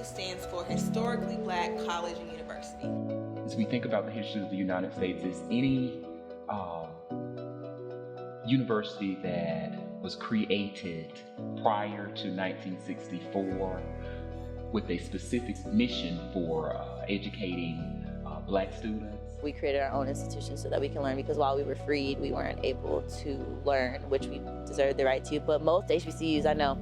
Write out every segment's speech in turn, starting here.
stands for Historically Black College and University. As we think about the history of the United States, is any university that was created prior to 1964 with a specific mission for educating Black students? We created our own institution so that we can learn, because while we were freed, we weren't able to learn, which we deserve the right to. But most HBCUs I know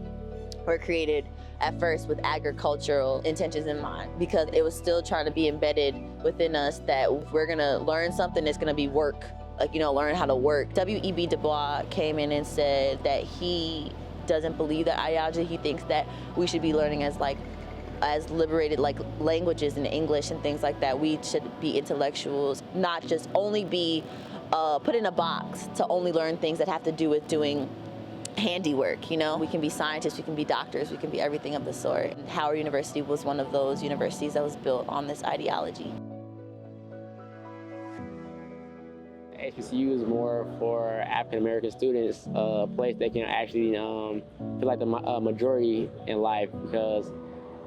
were created at first with agricultural intentions in mind, because it was still trying to be embedded within us that if we're gonna learn something, it's gonna be work. Like, you know, learn how to work. W.E.B. Du Bois came in and said that he doesn't believe that ideology. He thinks that we should be learning as liberated like languages in English and things like that. We should be intellectuals, not just only be put in a box to only learn things that have to do with doing handiwork. You know, we can be scientists, we can be doctors, we can be everything of the sort. And Howard University was one of those universities that was built on this ideology. HBCU is more for African American students, a place they can actually feel like the majority in life, because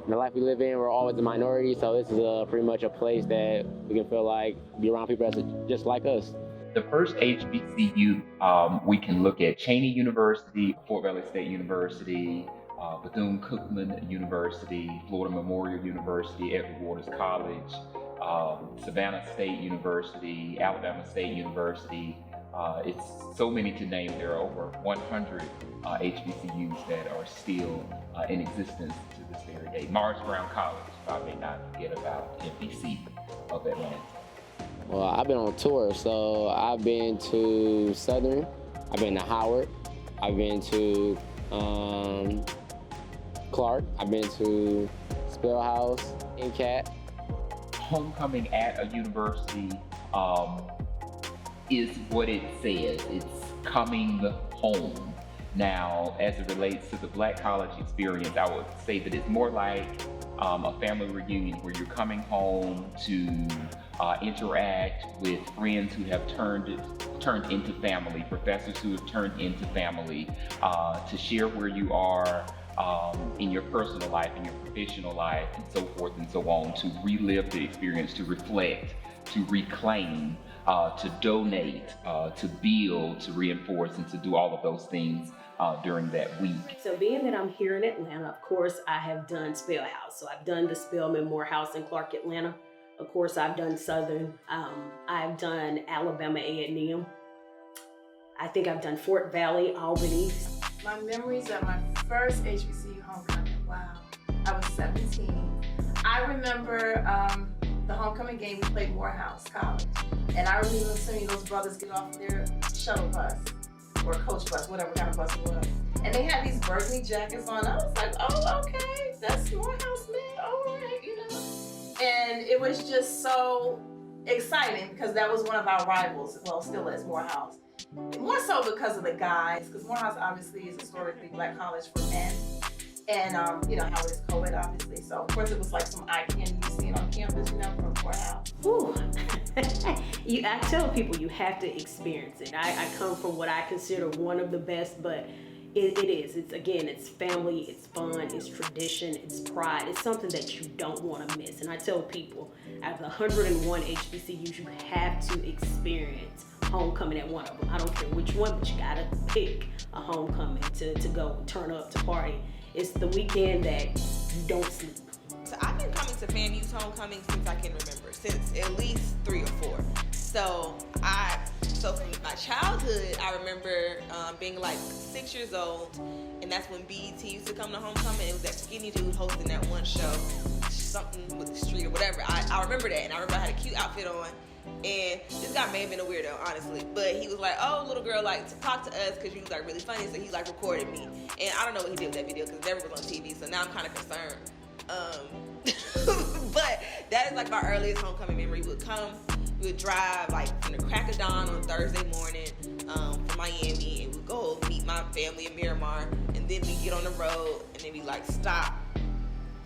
in the life we live in, we're always a minority, so this is pretty much a place that we can feel like, be around people that's just like us. The first HBCU, we can look at Cheney University, Fort Valley State University, Bethune-Cookman University, Florida Memorial University, Edward Waters College, Savannah State University, Alabama State University. It's so many to name. There are over 100 HBCUs that are still in existence to this very day. Morris Brown College, I may not forget about MBC of Atlanta. Well, I've been on tour, so I've been to Southern, I've been to Howard, I've been to Clark, I've been to Spellhouse, NCAT. Homecoming at a university is what it says. It's coming home. Now, as it relates to the Black college experience, I would say that it's more like a family reunion where you're coming home to interact with friends who have turned into family, professors who have turned into family, to share where you are in your personal life, in your professional life, and so forth and so on, to relive the experience, to reflect, to reclaim, to donate, to build, to reinforce, and to do all of those things during that week. So being that I'm here in Atlanta, of course, I have done Spellhouse. So I've done the Spelman Morehouse in Clark, Atlanta. Of course, I've done Southern. I've done Alabama A&M. I think I've done Fort Valley, Albany. My memories of my first HBCU homecoming, wow. I was 17. I remember the homecoming game, we played Morehouse College. And I remember seeing those brothers get off their shuttle bus or coach bus, whatever kind of bus it was. And they had these burgundy jackets on. I was like, oh, okay, that's Morehouse, man, all right, you know. And it was just so exciting because that was one of our rivals, well, still is Morehouse. More so because of the guys, because Morehouse obviously is historically Black college for men. And, you know, Howard is co-ed, obviously. So, of course, it was like some eye candy you see on campus, you know, from Morehouse. Ooh. I tell people you have to experience it. I come from what I consider one of the best, but it is. It's, again, it's family, it's fun, it's tradition, it's pride. It's something that you don't want to miss. And I tell people, out of the 101 HBCUs, you have to experience homecoming at one of them. I don't care which one, but you gotta pick a homecoming to go turn up, to party. It's the weekend that you don't sleep. So I've been coming to FAMU's homecoming since I can remember, since at least 3 or 4. So from my childhood, I remember being like 6 years old, and that's when BET used to come to homecoming. It was that skinny dude hosting that one show, something with the street or whatever. I remember that, and I remember I had a cute outfit on. And this guy may have been a weirdo, honestly, but he was like, oh, little girl, like, to talk to us because you was like really funny, so he like recorded me. And I don't know what he did with that video because it never was on TV, so now I'm kind of concerned. But that is like my earliest homecoming memory. We would drive like from the crack of dawn on Thursday morning from Miami, and we'd go meet my family in Miramar, and then we get on the road, and then we like stop.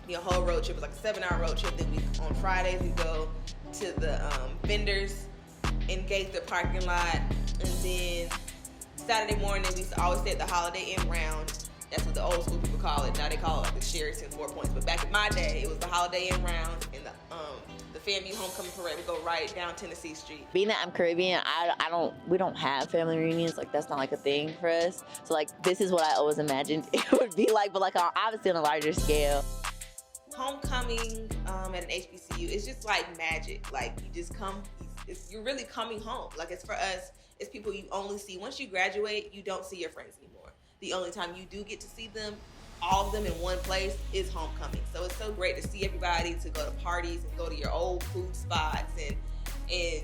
The whole road trip was like a 7-hour road trip. Then on Fridays we go to the vendors, engage the parking lot, and then Saturday morning we used to always stay at the Holiday Inn Round That's what the old school people call it. Now they call it like the Sheraton 4 Points. But back in my day, it was the Holiday Inn rounds, and the FAMU homecoming parade would go right down Tennessee Street. Being that I'm Caribbean, we don't have family reunions. Like, that's not like a thing for us. So like, this is what I always imagined it would be like, but like obviously on a larger scale. Homecoming at an HBCU, it's just like magic. Like, you just come, you're really coming home. Like, it's for us, it's people you only see. Once you graduate, you don't see your friends anymore. The only time you do get to see them, all of them in one place, is homecoming. So it's so great to see everybody, to go to parties and go to your old food spots and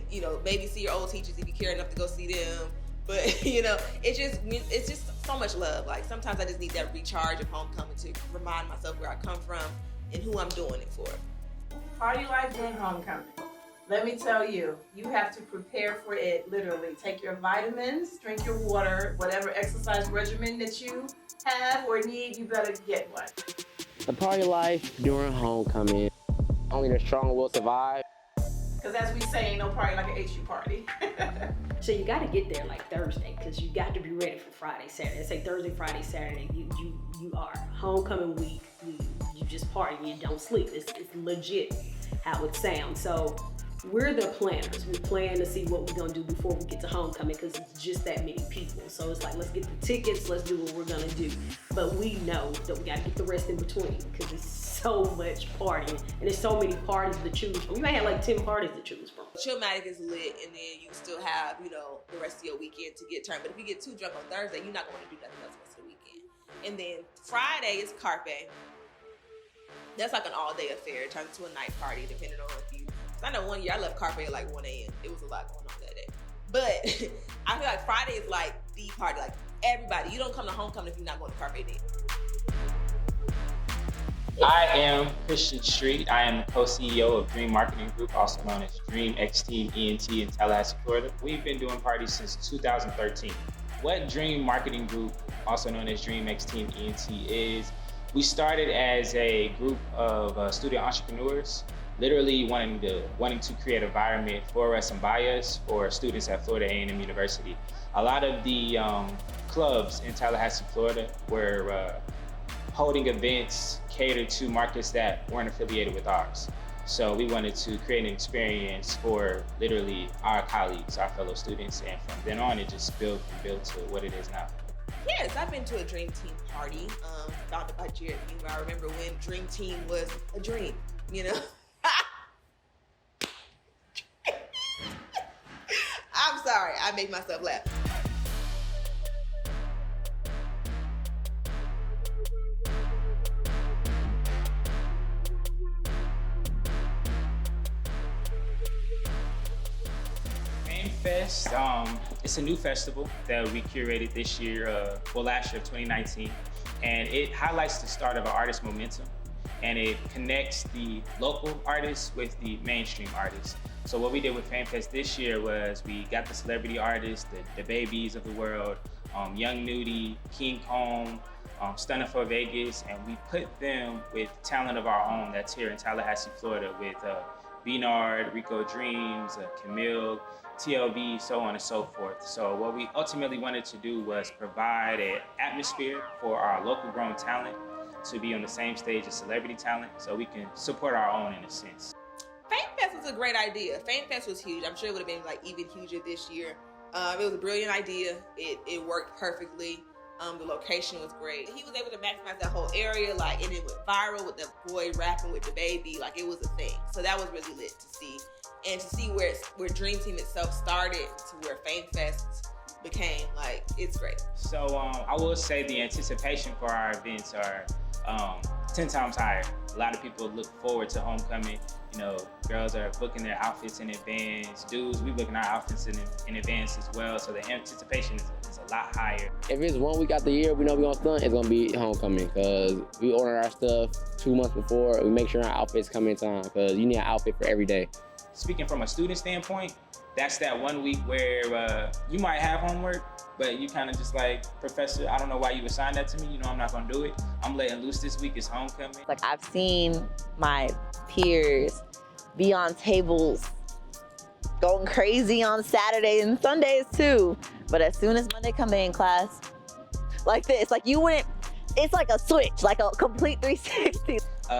you know, maybe see your old teachers if you care enough to go see them. But you know, it's just so much love. Like, sometimes I just need that recharge of homecoming to remind myself where I come from and who I'm doing it for. Party life during homecoming. Let me tell you, you have to prepare for it literally. Take your vitamins, drink your water, whatever exercise regimen that you have or need, you better get one. The party life during homecoming. Only the strong will survive. Because as we say, ain't no party like an HU party. So you got to get there like Thursday, because you got to be ready for Friday, Saturday. Say Thursday, Friday, Saturday. You are homecoming week. You just party. You don't sleep. It's legit how it sounds. So we're the planners. We plan to see what we're gonna do before we get to homecoming, because it's just that many people. So it's like, let's get the tickets. Let's do what we're gonna do. But we know that we gotta get the rest in between, because it's so much partying and there's so many parties to choose from. You might have like 10 parties to choose from. Chillmatic is lit, and then you still have, you know, the rest of your weekend to get turned. But if you get too drunk on Thursday, you're not going to do nothing else the rest of the weekend. And then Friday is Carpe. That's like an all-day affair. It turns into a night party, depending on if you. I know one year I left Carpe at like 1 a.m. It was a lot going on that day. But I feel like Friday is like the party. Like, everybody, you don't come to homecoming if you're not going to Carpe Day. I am Christian Street. I am the co-CEO of Dream Marketing Group, also known as Dream X Team ENT in Tallahassee, Florida. We've been doing parties since 2013. What Dream Marketing Group, also known as Dream X Team ENT, is, we started as a group of student entrepreneurs, literally wanting to create an environment for us and by us for students at Florida A&M University. A lot of the clubs in Tallahassee, Florida were holding events catered to markets that weren't affiliated with ours. So we wanted to create an experience for literally our colleagues, our fellow students, and from then on it just built to what it is now. Yes, I've been to a Dream Team party, founded by Jared. I remember when Dream Team was a dream, you know? I'm sorry, I make myself laugh. Fest, it's a new festival that we curated this year, last year of 2019, and it highlights the start of an artist momentum, and it connects the local artists with the mainstream artists. So what we did with FanFest this year was we got the celebrity artists, the babies of the world, Young Nudie, King Kong, Stunner for Vegas, and we put them with talent of our own that's here in Tallahassee, Florida, with Bernard, Rico Dreams, Camille, TLV, so on and so forth. So what we ultimately wanted to do was provide an atmosphere for our local grown talent to be on the same stage as celebrity talent, so we can support our own in a sense. FameFest was a great idea. FameFest was huge. I'm sure it would have been like even huger this year. It was a brilliant idea. It worked perfectly. The location was great. He was able to maximize that whole area, like, and it went viral with the boy rapping with the baby. Like, it was a thing. So that was really lit to see. And to see where Dream Team itself started to where FameFest became, like, it's great. So I will say the anticipation for our events are 10 times higher. A lot of people look forward to homecoming. You know, girls are booking their outfits in advance. Dudes, we booking our outfits in advance as well. So the anticipation is a lot higher. If it's 1 week out the year we know we're gonna stunt, it's gonna be homecoming, because we order our stuff 2 months before. We make sure our outfits come in time, because you need an outfit for every day. Speaking from a student standpoint, that's that 1 week where you might have homework, but you kind of just like, Professor, I don't know why you assigned that to me. You know I'm not gonna do it. I'm letting loose this week. It's homecoming. Like, I've seen my peers be on tables going crazy on Saturdays and Sundays too. But as soon as Monday come in class, like this, like you wouldn't, it's like a switch, like a complete 360.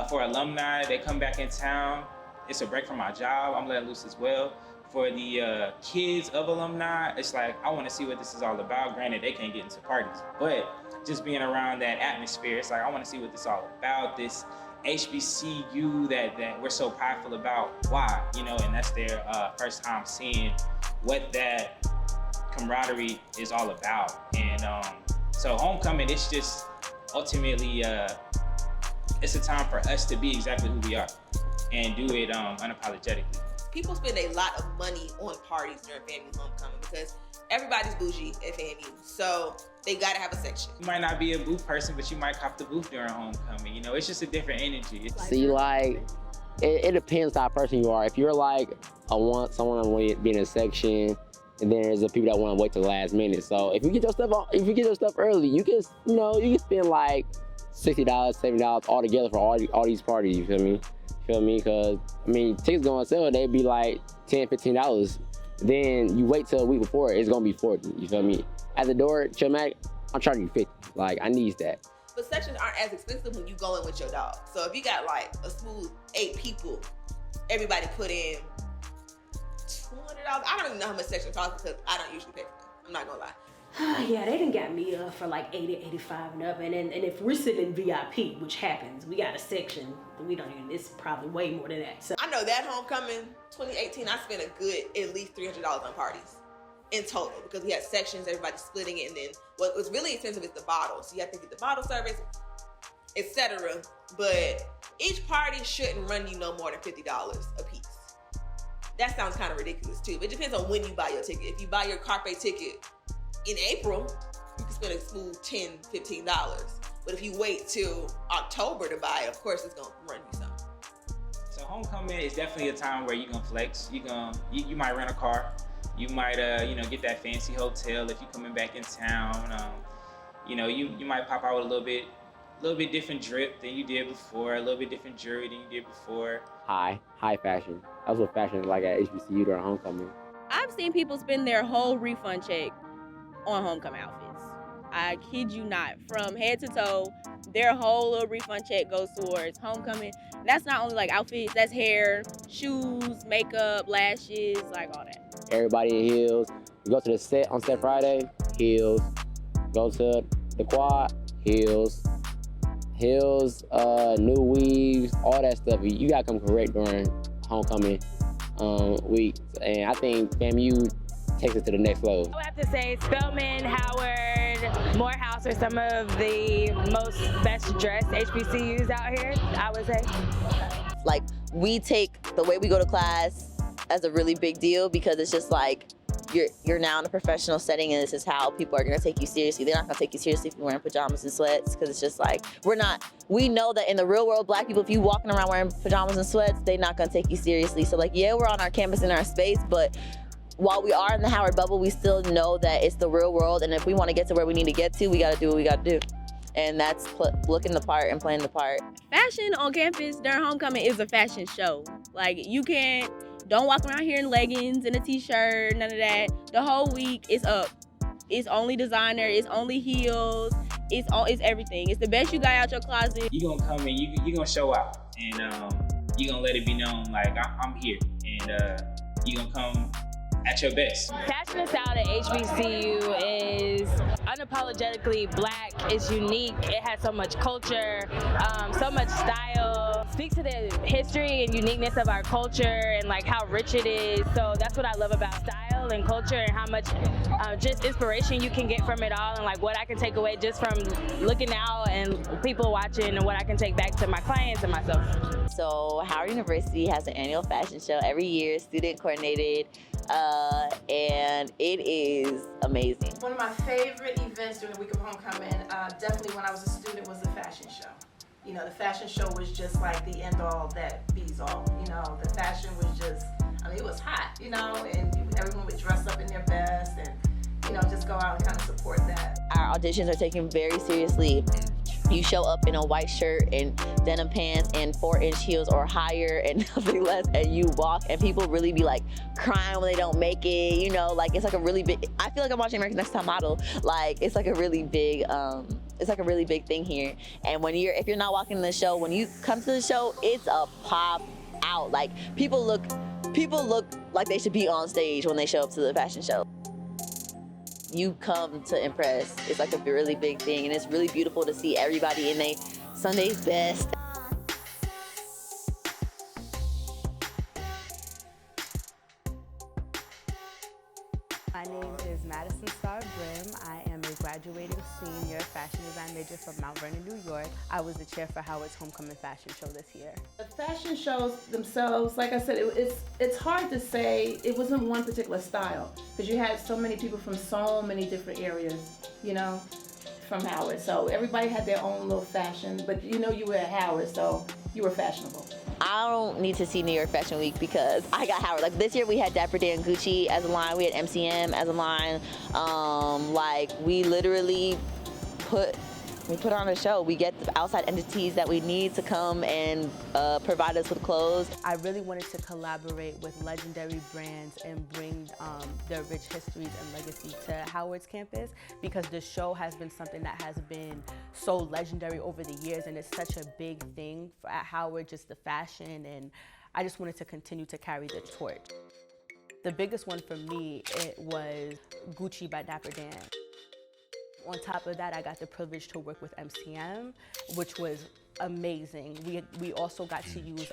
For alumni, they come back in town. It's a break from my job. I'm letting loose as well. For the kids of alumni, it's like, I want to see what this is all about. Granted, they can't get into parties, but just being around that atmosphere, it's like, I want to see what this is all about. This HBCU that we're so prideful about. Why? You know, and that's their first time seeing what that camaraderie is all about. And so homecoming, it's just ultimately, it's a time for us to be exactly who we are and do it unapologetically. People spend a lot of money on parties during FAMU homecoming because everybody's bougie at FAMU, so they gotta have a section. You might not be a booth person, but you might cop the booth during homecoming. You know, it's just a different energy. See, like, it depends how person you are. If you're like, someone that want to be in a section, and then there's the people that want to wait till the last minute. So if you get your stuff early, you can spend like $60, $70 all together for all these parties. You feel me? Because tickets go on sale, they'd be like $10, $15. Then you wait till a week before, it's gonna be $40. You feel me? At the door, Cinematography, I'm charging you $50. Like, I need that. But sections aren't as expensive when you go in with your dog. So if you got like a smooth 8 people, everybody put in $200. I don't even know how much section costs because I don't usually pay for them. I'm not gonna lie. Yeah, they done got me up for like 80, 85 and up. And if we're sitting in VIP, which happens, we got a section, we don't even, it's probably way more than that. So I know that homecoming 2018, I spent a good at least $300 on parties in total because we had sections, everybody splitting it, and then what was really expensive is the bottles. So you have to get the bottle service, etc. But each party shouldn't run you no more than $50 a piece. That sounds kind of ridiculous too, but it depends on when you buy your ticket. If you buy your Carpe ticket in April, you can spend a smooth $10, $15. But if you wait till October to buy it, of course it's gonna run you some. So homecoming is definitely a time where you're gonna flex. You might rent a car. You might get that fancy hotel if you're coming back in town. You might pop out with a little bit different drip than you did before, a little bit different jewelry than you did before. High fashion. That's what fashion is like at HBCU during homecoming. I've seen people spend their whole refund check on homecoming outfits. I kid you not. From head to toe, their whole little refund check goes towards homecoming. And that's not only like outfits, that's hair, shoes, makeup, lashes, like all that. Everybody in heels. You go to the set on set Friday, heels. Go to the quad, heels. New weaves, all that stuff. You gotta come correct during homecoming week. And I think FAMU takes it to the next level. I would have to say Spelman, Howard, Morehouse are some of the most best dressed HBCUs out here, I would say. Like, we take the way we go to class as a really big deal because it's just like, you're now in a professional setting and this is how people are gonna take you seriously. They're not gonna take you seriously if you're wearing pajamas and sweats because it's just like, we know that in the real world, Black people, if you walking around wearing pajamas and sweats, they're not gonna take you seriously. So like, yeah, we're on our campus in our space, but while we are in the Howard bubble, we still know that it's the real world, and if we want to get to where we need to get to, we got to do what we got to do. And that's looking the part and playing the part. Fashion on campus during homecoming is a fashion show. Like, don't walk around here in leggings and a t-shirt, none of that. The whole week is up. It's only designer, it's only heels, it's everything. It's the best you got out your closet. You're gonna come in, you're gonna show out, and you're gonna let it be known, like, I'm here, and you're gonna come at your best. Fashion style at HBCU is unapologetically Black, it's unique, it has so much culture, so much style. Speaks to the history and uniqueness of our culture and like how rich it is. So that's what I love about style and culture and how much just inspiration you can get from it all and like what I can take away just from looking out and people watching and what I can take back to my clients and myself. So Howard University has an annual fashion show every year, student coordinated, and it is amazing. One of my favorite events during the week of homecoming, definitely when I was a student, was the fashion show. You know, the fashion show was just like the end all that bees all. You know, the fashion was just, it was hot, and everyone would dress up in their best and, just go out and kind of support that. Our auditions are taken very seriously. You show up in a white shirt and denim pants and 4-inch heels or higher and nothing less, and you walk, and people really be like crying when they don't make it, like it's like a really big, I feel like I'm watching American Next Top Model. Like, it's like a really big It's like a really big thing here. And if you're not walking in the show, when you come to the show, it's a pop out. Like people look like they should be on stage when they show up to the fashion show. You come to impress. It's like a really big thing, and it's really beautiful to see everybody in their Sunday's best. My name is Madison Starr Brim. I am a graduating senior fashion design major from Mount Vernon, New York. I was the chair for Howard's Homecoming Fashion Show this year. The fashion shows themselves, like I said, it's hard to say. It wasn't one particular style because you had so many people from so many different areas, you know, from Howard. So everybody had their own little fashion, but you know you were at Howard, so you were fashionable. I don't need to see New York Fashion Week because I got Howard. Like this year we had Dapper Dan Gucci as a line, we had MCM as a line. Like we literally put on a show. We get the outside entities that we need to come and provide us with clothes. I really wanted to collaborate with legendary brands and bring their rich histories and legacy to Howard's campus because the show has been something that has been so legendary over the years, and it's such a big thing at Howard, just the fashion, and I just wanted to continue to carry the torch. The biggest one for me, it was Gucci by Dapper Dan. On top of that, I got the privilege to work with MCM, which was amazing. We also got to use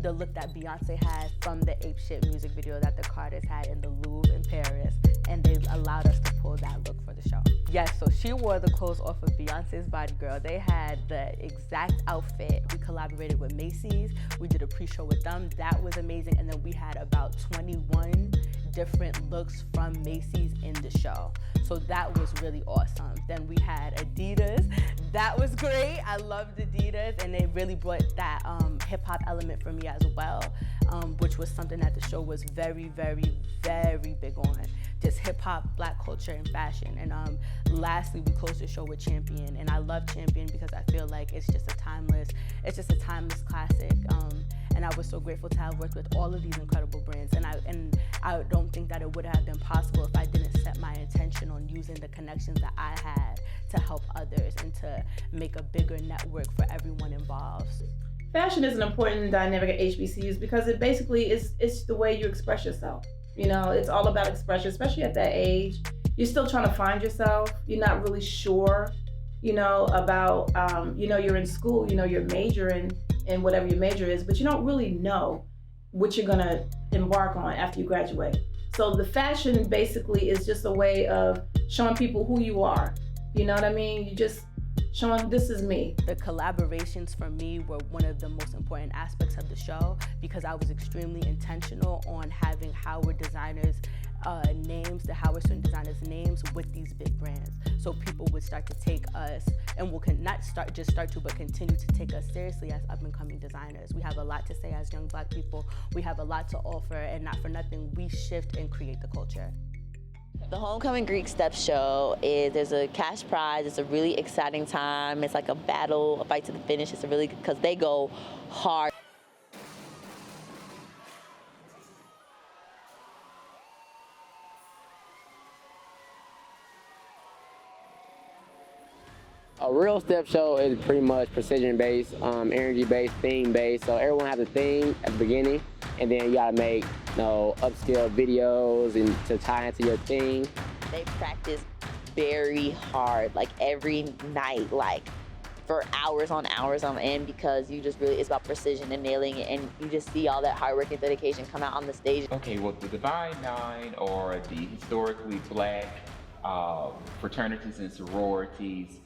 the look that Beyonce had from the Ape Shit music video that the Carters had in the Louvre in Paris, and they allowed us to pull that look for the show. Yes, so she wore the clothes off of Beyonce's Body Girl. They had the exact outfit. We collaborated with Macy's. We did a pre-show with them. That was amazing. And then we had about 21 different looks from Macy's in the show. So that was really awesome. Then we had Adidas. That was great. I loved Adidas, and they really brought that hip hop element for me as well, which was something that the show was very, very, very big on. Just hip hop, Black culture, and fashion. And lastly, we closed the show with Champion, and I love Champion because I feel like it's just a timeless classic. And I was so grateful to have worked with all of these incredible brands. And I don't think that it would have been possible if I didn't set my intention on using the connections that I had to help others and to make a bigger network for everyone involved. Fashion is an important dynamic at HBCUs because it basically it's the way you express yourself. You know, it's all about expression, especially at that age. You're still trying to find yourself. You're not really sure, you know, about, you know, you're in school, you know, you're majoring in whatever your major is, but you don't really know what you're gonna embark on after you graduate. So the fashion basically is just a way of showing people who you are. You know what I mean? You just showing this is me. The collaborations for me were one of the most important aspects of the show because I was extremely intentional on having Howard designers names, the Howard student designers names with these big brands. So people would start to take us, and will but continue to take us seriously as up and coming designers. We have a lot to say as young Black people. We have a lot to offer, and not for nothing, we shift and create the culture. The Homecoming Greek Steps show there's a cash prize. It's a really exciting time. It's like a battle, a fight to the finish. It's because they go hard. A real step show is pretty much precision-based, energy-based, theme-based. So everyone has a theme at the beginning, and then you gotta make, upscale videos and to tie into your theme. They practice very hard, like every night, like for hours on end, because it's about precision and nailing it, and you just see all that hard work and dedication come out on the stage. Okay, well, the Divine Nine are the historically Black fraternities and sororities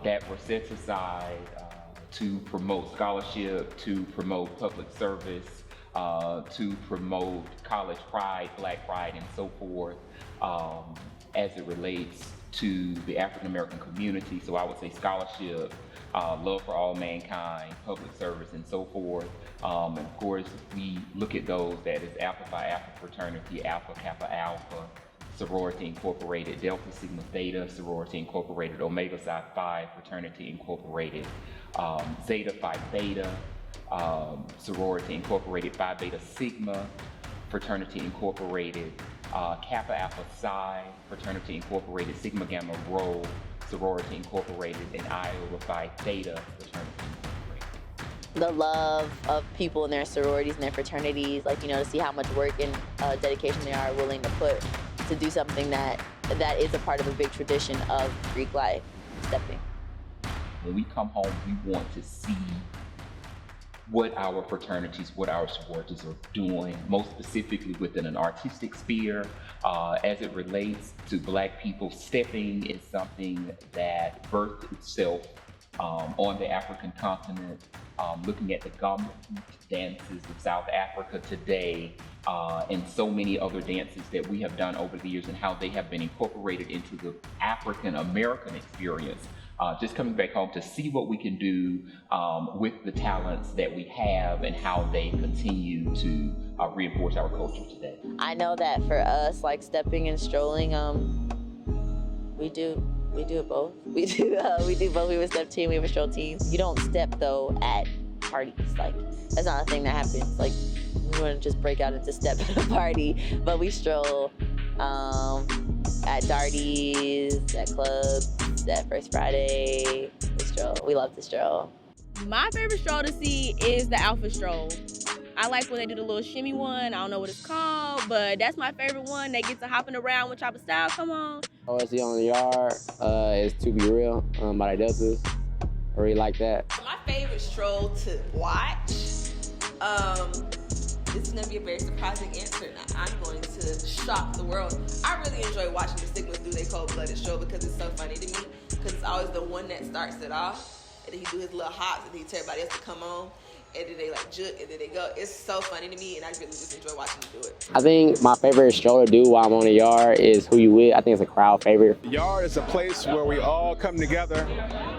that were set aside to promote scholarship, to promote public service, to promote college pride, Black pride, and so forth, as it relates to the African American community. So I would say scholarship, love for all mankind, public service, and so forth. And of course, we look at those that is Alpha Phi Alpha fraternity, Alpha Kappa Alpha, Sorority Incorporated, Delta Sigma Theta, Sorority Incorporated, Omega Psi Phi, Fraternity Incorporated, Zeta Phi Beta, Sorority Incorporated, Phi Beta Sigma, Fraternity Incorporated, Kappa Alpha Psi, Fraternity Incorporated, Sigma Gamma Rho, Sorority Incorporated and Iowa Phi Theta Fraternity Incorporated. The love of people in their sororities and their fraternities, like, to see how much work and dedication they are willing to put to do something that is a part of a big tradition of Greek life, stepping. When we come home, we want to see what our fraternities, what our sororities are doing, most specifically within an artistic sphere. As it relates to Black people, stepping is something that birthed itself on the African continent, looking at the gum dances of South Africa today, and so many other dances that we have done over the years and how they have been incorporated into the African American experience. Just coming back home to see what we can do with the talents that we have and how they continue to reinforce our culture today. I know that for us, like stepping and strolling, we do it both. We do both. We have a step team, we have a stroll team. You don't step though at parties. Like, that's not a thing that happens. Like, we wouldn't just break out into step at a party, but we stroll at Darty's, at clubs, at First Friday. We stroll. We love to stroll. My favorite stroll to see is the Alpha Stroll. I like when they do the little shimmy one. I don't know what it's called, but that's my favorite one. They get to hopping around with Chopper Style. Come on. OSC on the Yard is To Be Real by the Deltas. I really like that. My favorite stroll to watch, this is going to be a very surprising answer, and I'm going to shock the world. I really enjoy watching the Stigmas do their cold-blooded stroll because it's so funny to me, because it's always the one that starts it off, and then he do his little hops, and then he tell everybody else to come on, and then they like juk, and then they go. It's so funny to me, and I really just enjoy watching them do it. I think my favorite stroll to do while I'm on the Yard is Who You With. I think it's a crowd favorite. The Yard is a place where we all come together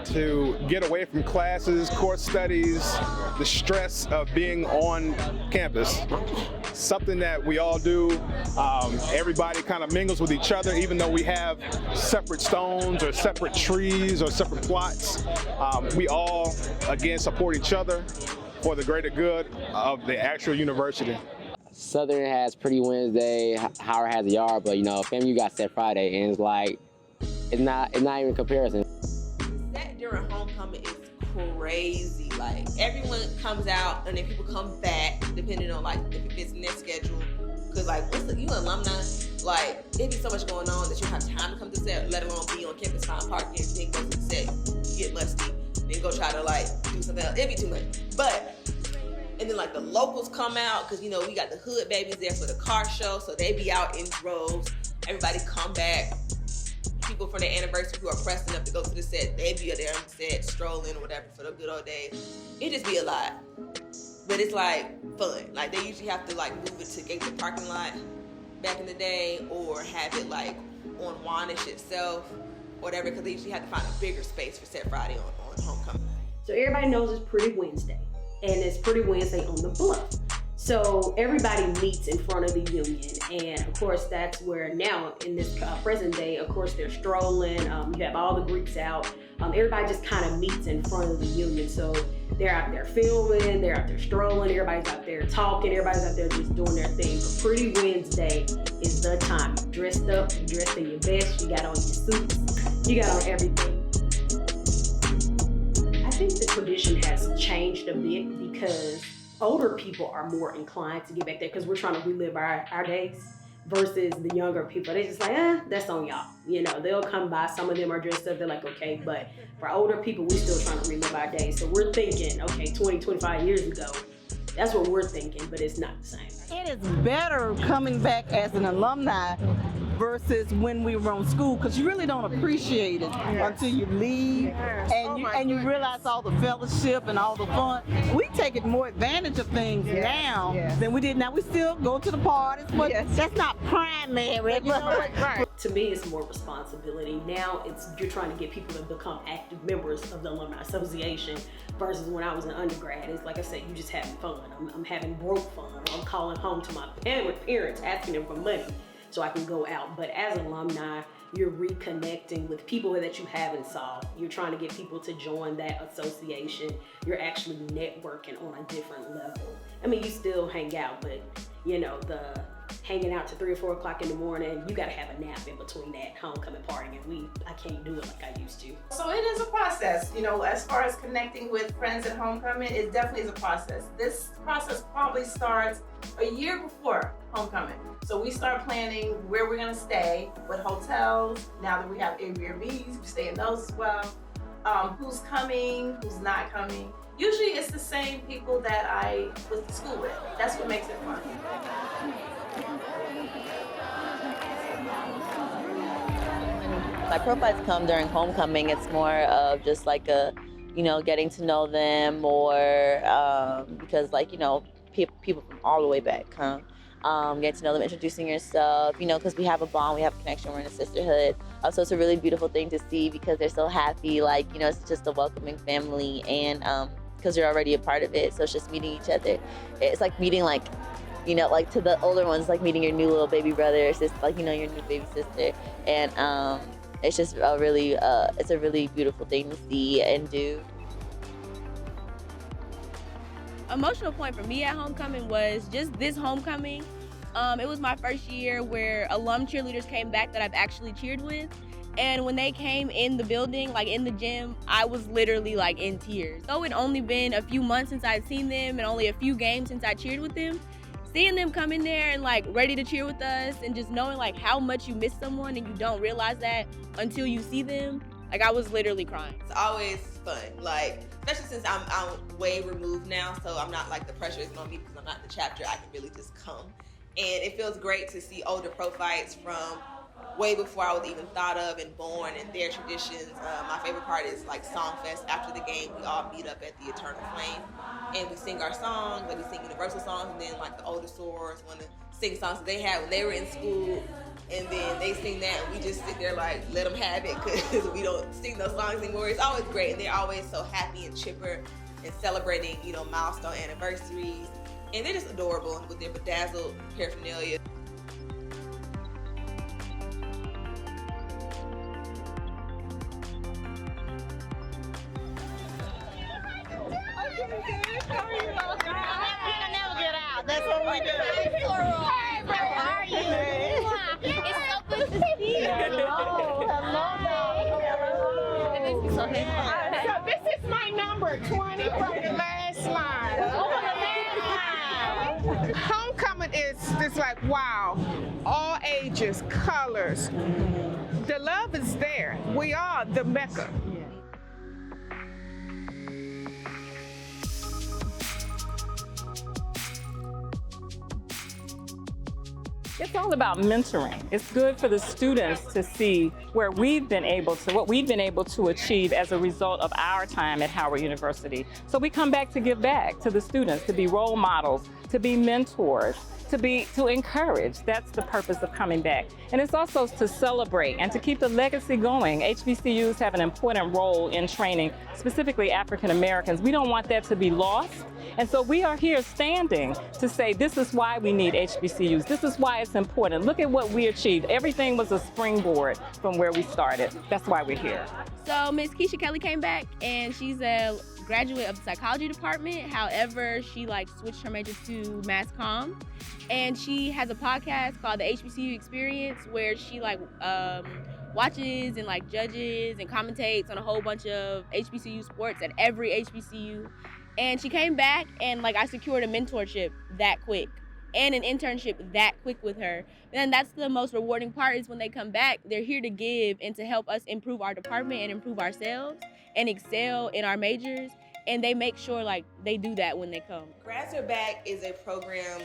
to get away from classes, course studies, the stress of being on campus. Something that we all do. Everybody kind of mingles with each other, even though we have separate stones or separate trees or separate plots. We all, again, support each other for the greater good of the actual university. Southern has Pretty Wednesday, Howard has the Yard, but FAMU got Set Friday, and it's like, it's not even comparison. Set during homecoming is crazy. Like, everyone comes out, and then people come back, depending on like if it fits in their schedule. Cause like, you an alumni, like it be so much going on that you have time to come to set, let alone be on campus, find parking, then go to the set, get musty, then go try to like do something else. It'd be too much. But and then like the locals come out, cause we got the hood babies there for the car show, so they be out in droves. Everybody come back. People from their anniversary who are pressing up to go to the set, they be there on the set, strolling or whatever for the good old days. It just be a lot. But it's like fun. Like they usually have to like move it to the parking lot back in the day, or have it like on Wanish itself, or whatever, because they usually have to find a bigger space for Set Friday on homecoming. So everybody knows it's Pretty Wednesday, and it's Pretty Wednesday on the Bluff. So everybody meets in front of the union, and of course that's where now in this present day, of course they're strolling. You have all the Greeks out. Everybody just kind of meets in front of the union. So they're out there filming, they're out there strolling, everybody's out there talking, everybody's out there just doing their thing. But Pretty Wednesday is the time. You're dressed up, you're dressed in your best, you got on your suits, you got on everything. I think the tradition has changed a bit because older people are more inclined to get back there because we're trying to relive our days versus the younger people. They're just like, that's on y'all. They'll come by. Some of them are dressed up. They're like, okay. But for older people, we're still trying to relive our days. So we're thinking, okay, 20, 25 years ago, that's what we're thinking, but it's not the same. It is better coming back as an alumni versus when we were on school, because you really don't appreciate it until you leave and you realize all the fellowship and all the fun. We take more advantage of things now than we did. Now we still go to the parties, but that's not primary. To me, it's more responsibility. Now you're trying to get people to become active members of the Alumni Association versus when I was an undergrad. It's like I said, you just having fun. I'm having broke fun. I'm calling home to my parents asking them for money so I can go out. But as an alumni, you're reconnecting with people that you haven't saw. You're trying to get people to join that association. You're actually networking on a different level. I mean, you still hang out, but the hanging out to 3 or 4 o'clock in the morning. You gotta have a nap in between that homecoming party, and I can't do it like I used to. So it is a process, you know, as far as connecting with friends at homecoming, it definitely is a process. This process probably starts a year before homecoming. So we start planning where we're gonna stay, what hotels, now that we have Airbnbs, we stay in those as well. Who's coming, who's not coming. Usually it's the same people that I went to school with. That's what makes it fun. My profiles come during homecoming. It's more of just like a, you know, getting to know them more, because like, you know, people from all the way back come. Getting to know them, introducing yourself, you know, because we have a bond, we have a connection, we're in a sisterhood. So it's a really beautiful thing to see because they're so happy, like, you know, it's just a welcoming family, and because you're already a part of it, so it's just meeting each other. It's like meeting, like, you know, like to the older ones, like meeting your new little baby brother or sister, like, you know, your new baby sister. And it's just a really, it's a really beautiful thing to see and do. Emotional point for me at homecoming was just this homecoming. It was my first year where alum cheerleaders came back that I've actually cheered with. And when they came in the building, like in the gym, I was literally like in tears. Though it'd only been a few months since I'd seen them and only a few games since I cheered with them, seeing them come in there and like ready to cheer with us and just knowing like how much you miss someone and you don't realize that until you see them, like I was literally crying. It's always fun, like, especially since I'm way removed now, so I'm not like the pressure isn't on me because I'm not in the chapter. I can really just come. And it feels great to see older profites from way before I was even thought of and born, and their traditions. My favorite part is like Songfest. After the game, we all meet up at the Eternal Flame and we sing our songs, like we sing Universal songs, and then like the older sorors want to sing songs that they had when they were in school, and then they sing that and we just sit there like, let them have it, because we don't sing those songs anymore. It's always great, and they're always so happy and chipper and celebrating, you know, milestone anniversaries, and they're just adorable with their bedazzled paraphernalia. That's what we do. Hey, how are you? It's so good to see you. Hello. So this is my number 20 from the last line. Homecoming is just like, wow, all ages, colors. The love is there. We are the Mecca. It's all about mentoring. It's good for the students to see what we've been able to achieve as a result of our time at Howard University. So we come back to give back to the students, to be role models, to be mentors, to encourage. That's the purpose of coming back. And it's also to celebrate and to keep the legacy going. HBCUs have an important role in training, specifically African Americans. We don't want that to be lost. And so we are here standing to say this is why we need HBCUs. This is why it's important. Look at what we achieved. Everything was a springboard from where we started. That's why we're here. So Miss Keisha Kelly came back, and she's a graduate of the psychology department. However, she like switched her major to mass comm, and she has a podcast called the HBCU Experience, where she like watches and like judges and commentates on a whole bunch of HBCU sports at every HBCU. And she came back, and like I secured a mentorship that quick and an internship that quick with her. And that's the most rewarding part, is when they come back, they're here to give and to help us improve our department and improve ourselves and excel in our majors. And they make sure like they do that when they come. Grads Are Back is a program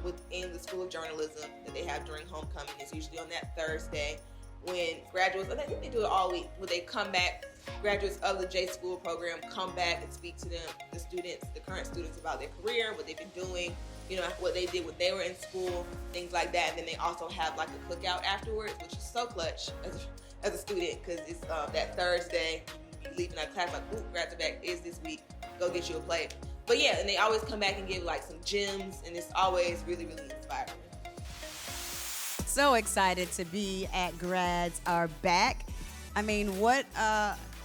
within the School of Journalism that they have during homecoming. It's usually on that Thursday when graduates, I think they do it all week, when they come back, graduates of the J School program come back and speak to them, the students, the current students, about their career, what they've been doing, you know, what they did when they were in school, things like that. And then they also have like a cookout afterwards, which is so clutch as a student, because it's that Thursday, you be leaving that class like, ooh, Grads Are Back is this week, go get you a plate. But yeah, and they always come back and give like some gems, and it's always really, really inspiring. So excited to be at Grads Are Back. I mean, what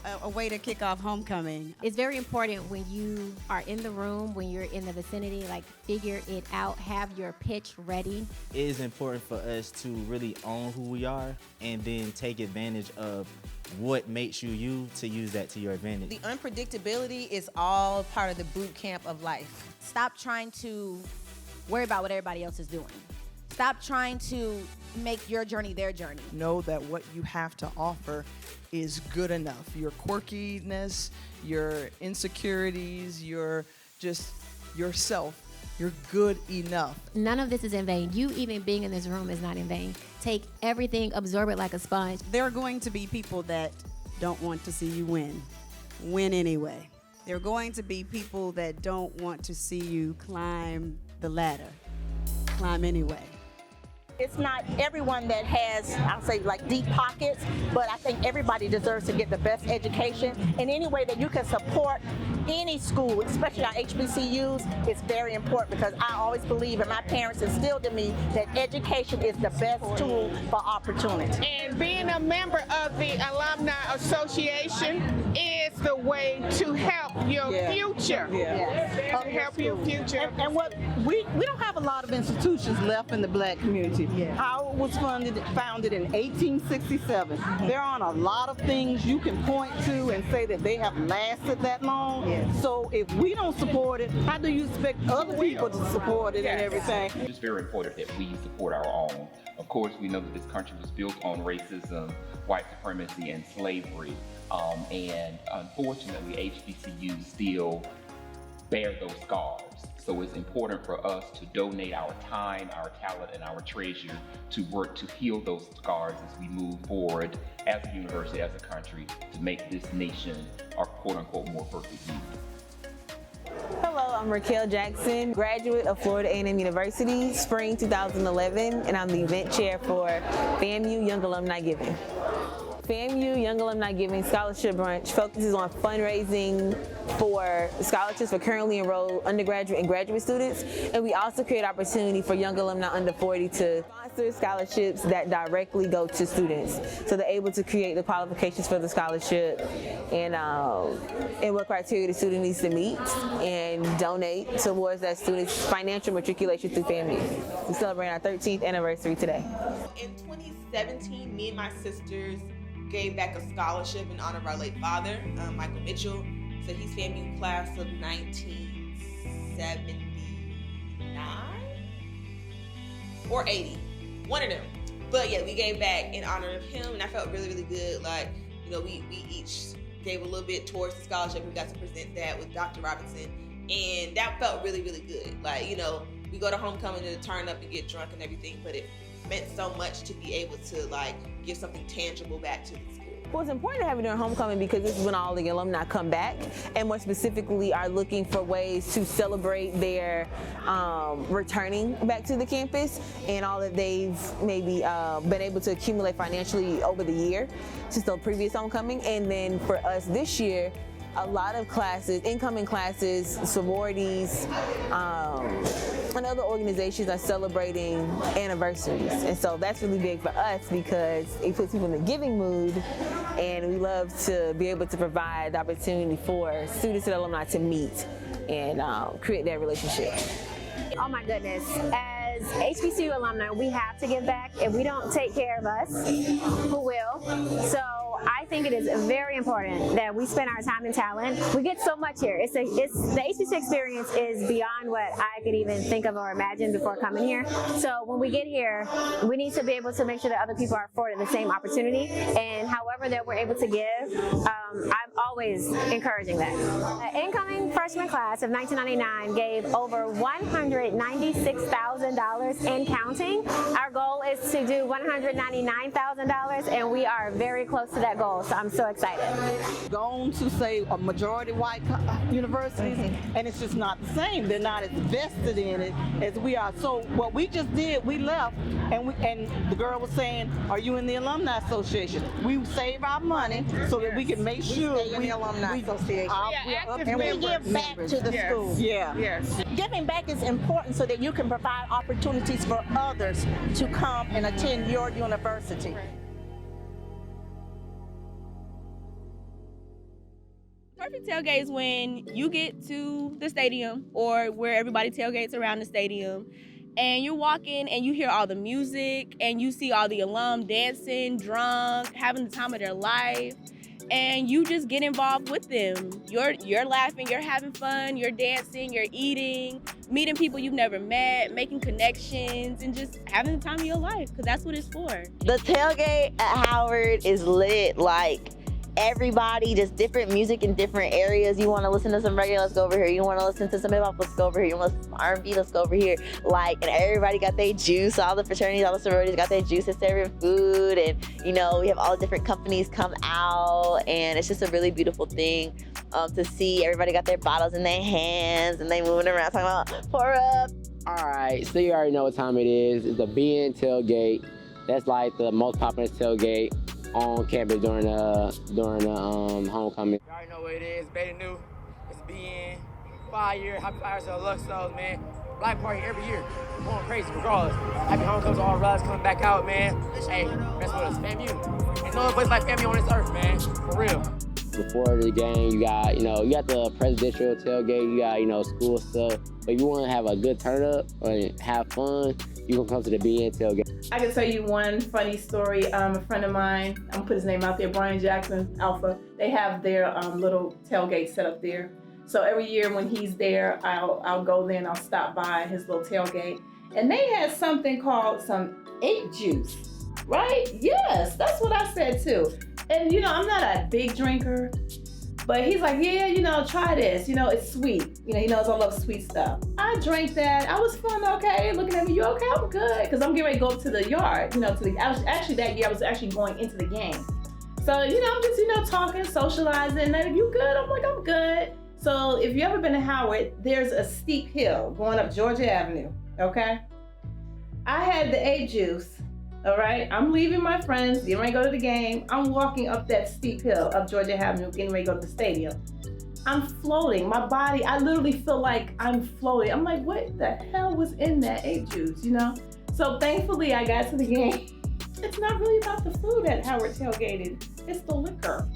a way to kick off homecoming. It's very important when you are in the room, when you're in the vicinity, like figure it out, have your pitch ready. It is important for us to really own who we are and then take advantage of what makes you you to use that to your advantage. The unpredictability is all part of the boot camp of life. Stop trying to worry about what everybody else is doing. Stop trying to make your journey their journey. Know that what you have to offer is good enough. Your quirkiness, your insecurities, your just yourself, you're good enough. None of this is in vain. You even being in this room is not in vain. Take everything, absorb it like a sponge. There are going to be people that don't want to see you win. Win anyway. There are going to be people that don't want to see you climb the ladder. Climb anyway. It's not everyone that has, I'll say, like deep pockets, but I think everybody deserves to get the best education. And any way that you can support any school, especially our HBCUs, is very important because I always believe, and my parents instilled in me, that education is the best tool for opportunity. And being a member of the Alumni Association is the way to help your future. To help your future. And what we don't have a lot of institutions left in the black community. Howard was founded in 1867. There aren't a lot of things you can point to and say that they have lasted that long. So if we don't support it, how do you expect other people to support it and everything? It's very important that we support our own. Of course, we know that this country was built on racism, white supremacy, and slavery. And unfortunately, HBCUs still bear those scars. So it's important for us to donate our time, our talent, and our treasure to work to heal those scars as we move forward as a university, as a country, to make this nation our quote-unquote more perfect union. Hello, I'm Raquel Jackson, graduate of Florida A&M University, spring 2011, and I'm the event chair for FAMU Young Alumni Giving. FAMU Young Alumni Giving Scholarship Brunch focuses on fundraising for scholarships for currently enrolled undergraduate and graduate students, and we also create opportunity for young alumni under 40 to sponsor scholarships that directly go to students. So they're able to create the qualifications for the scholarship and what criteria the student needs to meet and donate towards that student's financial matriculation through FAMU. We celebrate our 13th anniversary today. In 2017, me and my sisters gave back a scholarship in honor of our late father, Michael Mitchell. So he's FAMU class of 1979 or 80, one of them. But yeah, we gave back in honor of him, and I felt really, really good. Like, you know, we each gave a little bit towards the scholarship. We got to present that with Dr. Robinson, and that felt really, really good. Like, you know, we go to homecoming to turn up and get drunk and everything, but it meant so much to be able to like give something tangible back to the school. Well, it's important to have it during homecoming because this is when all the alumni come back and more specifically are looking for ways to celebrate their returning back to the campus and all that they've maybe been able to accumulate financially over the year since the previous homecoming. And then for us this year, a lot of classes, incoming classes, sororities, and other organizations are celebrating anniversaries. And so that's really big for us because it puts people in the giving mood, and we love to be able to provide the opportunity for students and alumni to meet and create that relationship. Oh my goodness. As HBCU alumni, we have to give back. If we don't take care of us, who will? So I think it is very important that we spend our time and talent. We get so much here. The HBCU experience is beyond what I could even think of or imagine before coming here. So when we get here, we need to be able to make sure that other people are afforded the same opportunity. And however that we're able to give, I'm always encouraging that. The incoming freshman class of 1999 gave over $196,000 and counting. Our goal is to do $199,000, and we are very close to that goal, so I'm so excited. Gone to say a majority white universities, and it's just not the same. They're not as vested in it as we are. So what we just did, we left, and the girl was saying, "Are you in the Alumni Association?" We save our money so that we can make sure we in the Alumni Association. And we give back to the school. Giving back is important so that you can provide opportunities for others to come and attend your university. perfect tailgate is when you get to the stadium or where everybody tailgates around the stadium, and you're walking and you hear all the music and you see all the alum dancing, drunk, having the time of their life, and you just get involved with them. You're laughing, you're having fun, you're dancing, you're eating, meeting people you've never met, making connections, and just having the time of your life, because that's what it's for. The tailgate at Howard is lit. Like, everybody, just different music in different areas. You want to listen to some reggae, let's go over here. You want to listen to some hip hop, let's go over here. You want to listen to some R&B, let's go over here. Like, and everybody got their juice. All the fraternities, all the sororities got their juice. It's serving food, and you know, we have all the different companies come out, and it's just a really beautiful thing to see. Everybody got their bottles in their hands, and they moving around talking about pour up. All right, so you already know what time it is. It's the BN tailgate. That's like the most popular tailgate on campus during the homecoming. You already know what it is. Beta New. It's BN. 5 year. Happy 5 years of Luxos, man. Black party every year. We're going crazy regardless. Happy homecoming to all brothers coming back out, man. Hey, mess with us. FAMU. Ain't no other place like FAMU on this earth, man. For real. Before the game, you got the presidential tailgate, you got, school stuff. But if you want to have a good turn up or have fun, you can come to the BN tailgate. I can tell you one funny story. A friend of mine, I'm gonna put his name out there, Brian Jackson, Alpha. They have their little tailgate set up there. So every year when he's there, I'll go there and I'll stop by his little tailgate. And they had something called some ape juice, right? Yes, that's what I said too. And I'm not a big drinker, but he's like, yeah, try this. It's sweet. He knows I love sweet stuff. I drank that. I was fun, okay. Looking at me, you okay? I'm good. Because I'm getting ready to go up to the yard, that year I was actually going into the game. So, I'm just, talking, socializing. And you good? I'm like, I'm good. So if you ever been to Howard, there's a steep hill going up Georgia Avenue, okay? I had the ape juice. All right, I'm leaving my friends, getting ready to go to the game. I'm walking up that steep hill up Georgia Avenue, getting ready to go to the stadium. I'm floating. My body, I literally feel like I'm floating. I'm like, what the hell was in that ape juice, So thankfully, I got to the game. It's not really about the food at Howard tailgated. It's the liquor.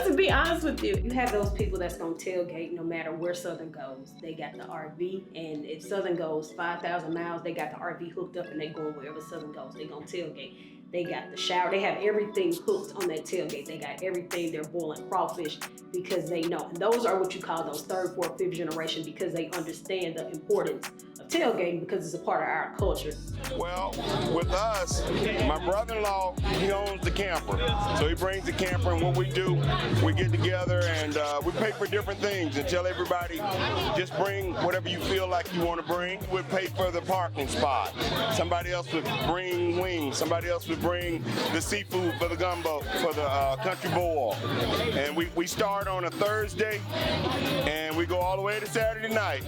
To be honest with you. You have those people that's gonna tailgate no matter where Southern goes. They got the RV, and if Southern goes 5,000 miles, they got the RV hooked up and they going wherever Southern goes. They gonna tailgate. They got the shower. They have everything hooked on that tailgate. They got everything. They're boiling crawfish because they know. And those are what you call those third, fourth, fifth generation, because they understand the importance of tailgating because it's a part of our culture. Well, with us, my brother-in-law, he owns the camper. So he brings the camper, and what we do, we get together and we pay for different things and tell everybody, just bring whatever you feel like you want to bring. We'd pay for the parking spot. Somebody else would bring wings. Somebody else would bring the seafood for the gumbo, for the country boil. And we start on a Thursday, and we go all the way to Saturday night.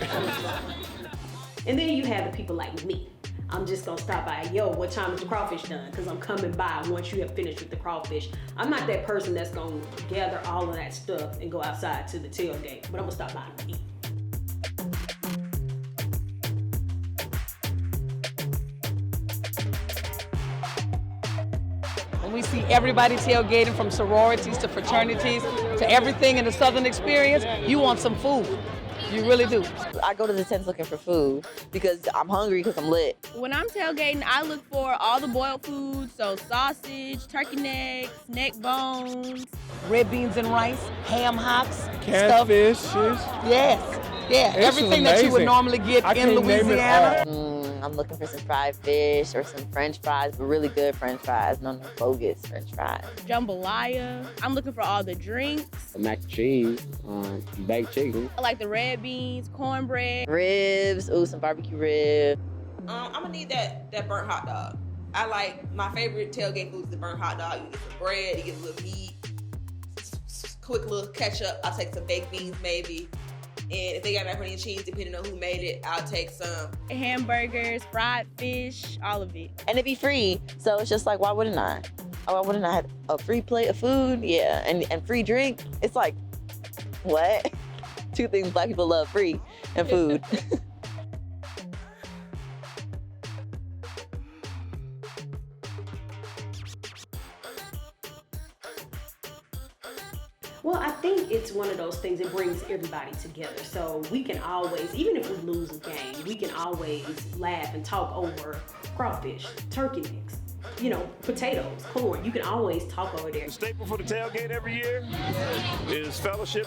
And then you have the people like me. I'm just gonna stop by, what time is the crawfish done? Because I'm coming by once you have finished with the crawfish. I'm not that person that's gonna gather all of that stuff and go outside to the tailgate, but I'm gonna stop by and eat. We see everybody tailgating, from sororities to fraternities to everything in the Southern experience. You want some food. You really do. I go to the tents looking for food because I'm hungry because I'm lit. When I'm tailgating, I look for all the boiled foods, so sausage, turkey necks, neck bones, red beans and rice, ham hocks, catfish. Yes, yeah, everything that you would normally get in Louisiana. I'm looking for some fried fish or some French fries, but really good French fries, no bogus French fries. Jambalaya. I'm looking for all the drinks. Mac and cheese, baked chicken. I like the red beans, cornbread. Ribs, some barbecue ribs. I'm gonna need that burnt hot dog. I like, my favorite tailgate food is the burnt hot dog. You get some bread, you get a little meat, quick little ketchup. I'll take some baked beans maybe. And if they got macaroni and cheese, depending on who made it, I'll take some. Hamburgers, fried fish, all of it. And it'd be free, so it's just like, why wouldn't I? Why wouldn't I have a free plate of food? Yeah, and free drink. It's like, what? Two things Black people love, free and food. Well, I think it's one of those things that brings everybody together. So we can always, even if we lose a game, we can always laugh and talk over crawfish, turkey necks, you know, potatoes, corn. You can always talk over there. The staple for the tailgate every year is fellowship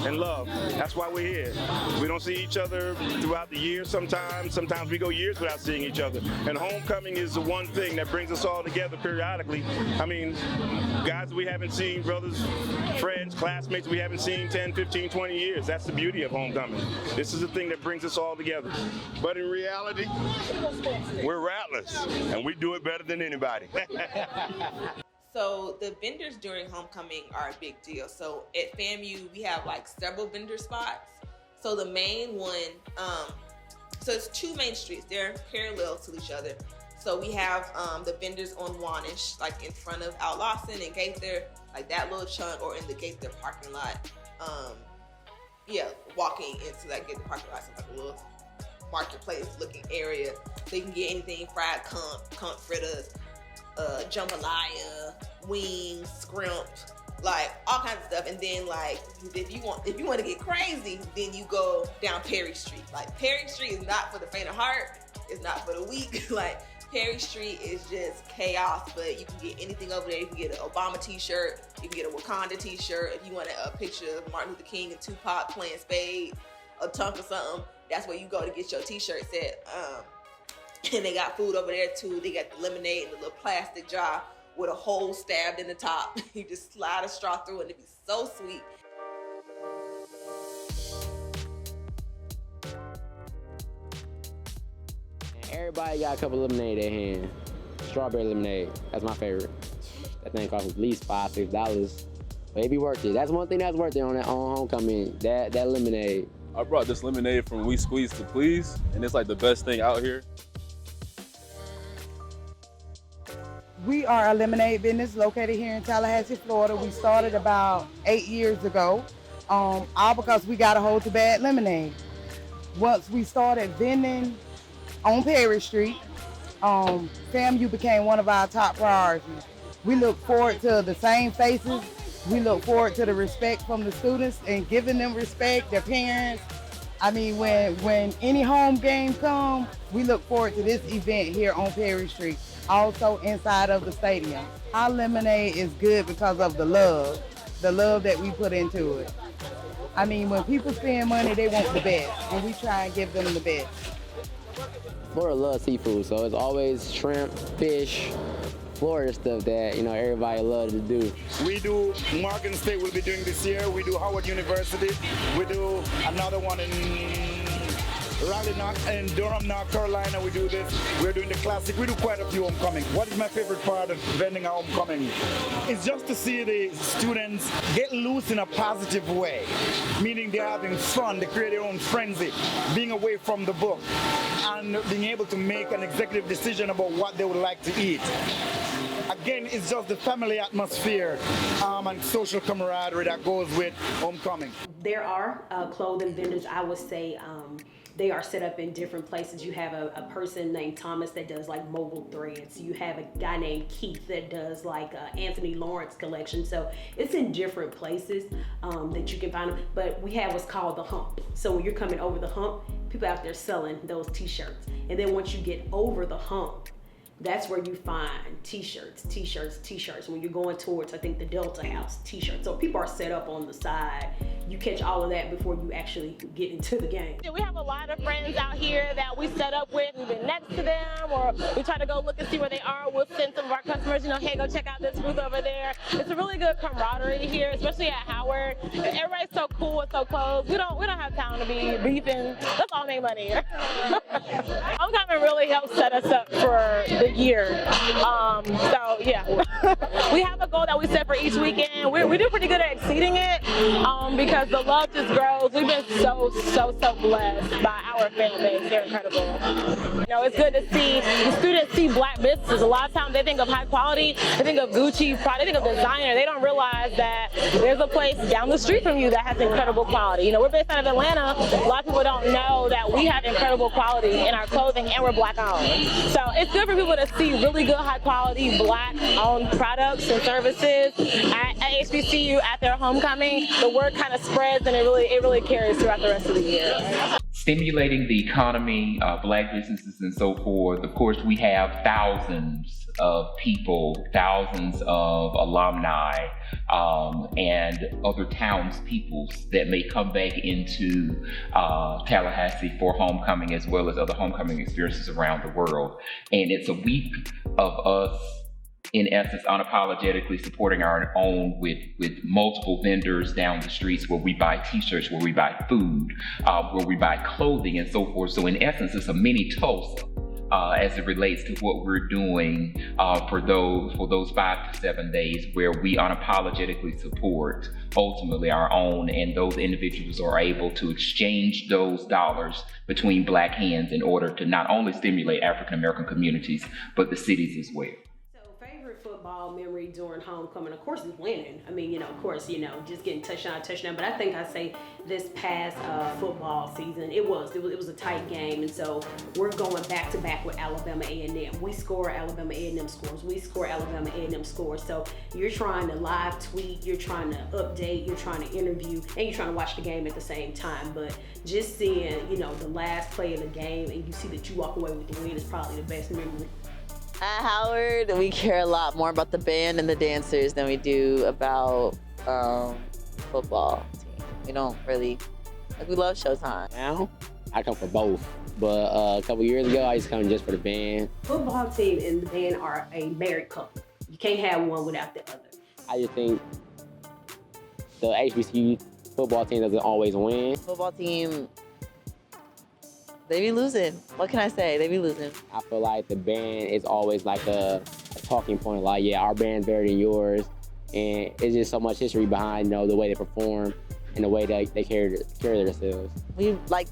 and love. That's why we're here. We don't see each other throughout the year sometimes. Sometimes we go years without seeing each other. And homecoming is the one thing that brings us all together periodically. I mean, guys we haven't seen, brothers, friends, classmates we haven't seen 10, 15, 20 years. That's the beauty of homecoming. This is the thing that brings us all together. But in reality, we're rattlers, and we do it better than anybody. So the vendors during homecoming are a big deal. So at FAMU, we have like several vendor spots. So the main one, so it's two main streets. They're parallel to each other. So we have the vendors on Wanish, like in front of Al Lawson and Gaither, like that little chunk, or in the Gaither parking lot. Yeah, walking into that Gaither parking lot, so like a little marketplace looking area. So you can get anything fried conch fritters, jambalaya, wings, scrimp, like all kinds of stuff. And then like if you want to get crazy, then you go down Perry Street. Like Perry Street is not for the faint of heart. It's not for the weak. Like Perry Street is just chaos, but you can get anything over there. You can get an Obama t-shirt, you can get a Wakanda t-shirt. If you want a picture of Martin Luther King and Tupac playing spades, a tunk or something, that's where you go to get your t-shirt set. And they got food over there too. They got the lemonade in a little plastic jar with a hole stabbed in the top. You just slide a straw through it and it'd be so sweet. Everybody got a cup of lemonade in their hand. Strawberry lemonade, that's my favorite. That thing costs at least $5, $6, but it be worth it. That's one thing that's worth it on homecoming, that lemonade. I brought this lemonade from We Squeeze to Please, and it's like the best thing out here. We are a lemonade business located here in Tallahassee, Florida. We started about 8 years ago, all because we got a hold to bad lemonade. Once we started vending on Perry Street, FAMU became one of our top priorities. We look forward to the same faces. We look forward to the respect from the students and giving them respect, their parents. I mean, when any home game comes, we look forward to this event here on Perry Street, also inside of the stadium. Our lemonade is good because of the love that we put into it. I mean, when people spend money, they want the best, and we try and give them the best. Florida loves seafood, so it's always shrimp, fish, Florida stuff that, you know, everybody loves to do. We do Morgan State will be doing this year. We do Howard University. We do another one in Raleigh, in Durham, North Carolina. We do this. We're doing the classic. We do quite a few homecoming. What is my favorite part of vending a homecoming? It's just to see the students get loose in a positive way, meaning they're having fun, they create their own frenzy, being away from the book, and being able to make an executive decision about what they would like to eat. Again, it's just the family atmosphere and social camaraderie that goes with homecoming. There are clothing vendors, I would say, they are set up in different places. You have a person named Thomas that does like mobile threads. You have a guy named Keith that does like Anthony Lawrence collection. So it's in different places that you can find them. But we have what's called the hump. So when you're coming over the hump, people out there selling those t-shirts. And then once you get over the hump, that's where you find t-shirts. When you're going towards, I think, the Delta House, t-shirts. So people are set up on the side. You catch all of that before you actually get into the game. We have a lot of friends out here that we set up with. We've been next to them, or we try to go look and see where they are. We'll send some of our customers, you know, hey, go check out this booth over there. It's a really good camaraderie here, especially at Howard. Everybody's so cool and so close. We don't have time to be beefing. Let's all make money. Homecoming really helps set us up for the year. So yeah, we have a goal that we set for each weekend. We do pretty good at exceeding it because the love just grows. We've been so blessed by our fan base. They're incredible. You know, it's good to see the students see black businesses. A lot of times they think of high quality, they think of Gucci, they think of designer. They don't realize that there's a place down the street from you that has incredible quality. You know, we're based out of Atlanta. A lot of people don't know that we have incredible quality in our clothing and we're black owned. So it's good for people able to see really good, high quality Black-owned products and services at HBCU at their homecoming, the word kind of spreads and it really carries throughout the rest of the year. Stimulating the economy, Black businesses and so forth. Of course, we have thousands of people, thousands of alumni, and other townspeoples that may come back into Tallahassee for homecoming, as well as other homecoming experiences around the world. And it's a week of us, in essence, unapologetically supporting our own with multiple vendors down the streets, where we buy t-shirts, where we buy food, where we buy clothing and so forth. So in essence, it's a mini Tulsa as it relates to what we're doing for those 5 to 7 days, where we unapologetically support ultimately our own, and those individuals are able to exchange those dollars between Black hands in order to not only stimulate African American communities, but the cities as well. Football memory during homecoming, of course, is winning. I mean, of course, just getting touchdown. But I think I say this past football season, it was a tight game, and so we're going back to back with Alabama A&M. We score, Alabama A&M scores. We score, Alabama A&M scores. So you're trying to live tweet, you're trying to update, you're trying to interview, and you're trying to watch the game at the same time. But just seeing, the last play of the game, and you see that you walk away with the win is probably the best memory. At Howard, we care a lot more about the band and the dancers than we do about football team. We don't really, we love Showtime. Now, I come for both. But a couple years ago, I used to come just for the band. Football team and the band are a married couple. You can't have one without the other. I just think the HBCU football team doesn't always win. Football team, they be losing. What can I say? They be losing. I feel like the band is always like a talking point. Like, yeah, our band's better than yours. And it's just so much history behind, the way they perform and the way they carry themselves.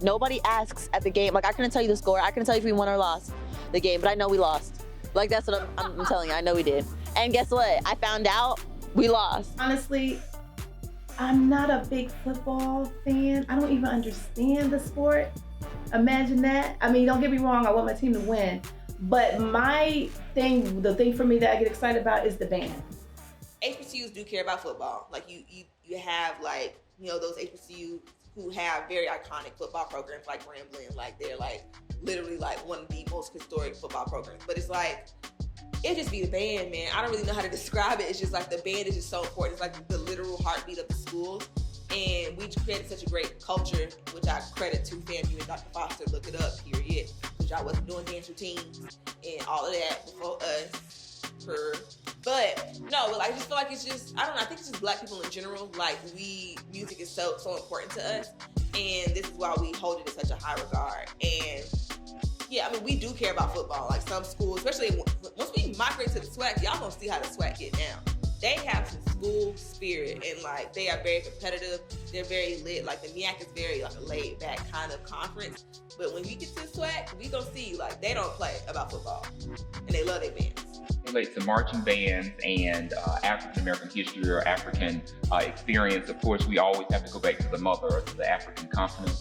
Nobody asks at the game. I couldn't tell you the score. I couldn't tell you if we won or lost the game, but I know we lost. That's what I'm telling you. I know we did. And guess what? I found out we lost. Honestly, I'm not a big football fan. I don't even understand the sport. Imagine that. I mean, don't get me wrong, I want my team to win. But the thing for me that I get excited about is the band. HBCUs do care about football. You have those HBCUs who have very iconic football programs like Grambling. They're literally one of the most historic football programs. But it's it just be the band, man. I don't really know how to describe it. It's just the band is just so important. It's the literal heartbeat of the schools. And we created such a great culture, which I credit to FAMU and Dr. Foster. Look it up, period. Because y'all wasn't doing dance routines and all of that before us. But I just feel it's just, I don't know, I think it's just Black people in general. Music is so important to us. And this is why we hold it in such a high regard. And yeah, I mean, we do care about football. Some schools, especially once we migrate to the SWAC, y'all gonna see how the SWAC get down. They have some school spirit, and they are very competitive. They're very lit. The MEAC is very a laid back kind of conference. But when we get to the SWAC, we gonna see they don't play about football, and they love their bands. Relates to marching bands and African American history or African experience. Of course, we always have to go back to the mother, or to the African continent,